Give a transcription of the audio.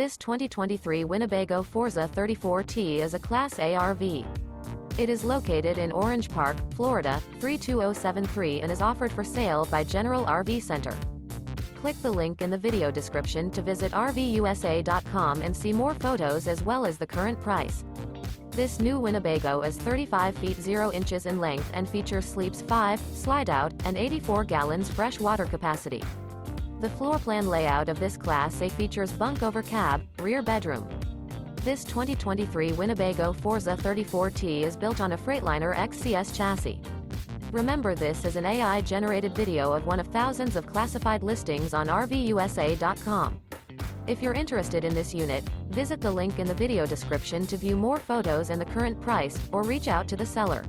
This 2023 Winnebago Forza 34T is a Class A RV. It is located in Orange Park, Florida, 32073 and is offered for sale by General RV Center. Click the link in the video description to visit RVUSA.com and see more photos as well as the current price. This new Winnebago is 35 feet 0 inches in length and features sleeps 5, Slideout, and 84 gallons fresh water capacity. The floor plan layout of this Class A features bunk over cab, rear bedroom. This 2023 Winnebago Forza 34T is built on a Freightliner XCS chassis. Remember, this is an AI-generated video of one of thousands of classified listings on RVUSA.com. If you're interested in this unit, visit the link in the video description to view more photos and the current price, or reach out to the seller.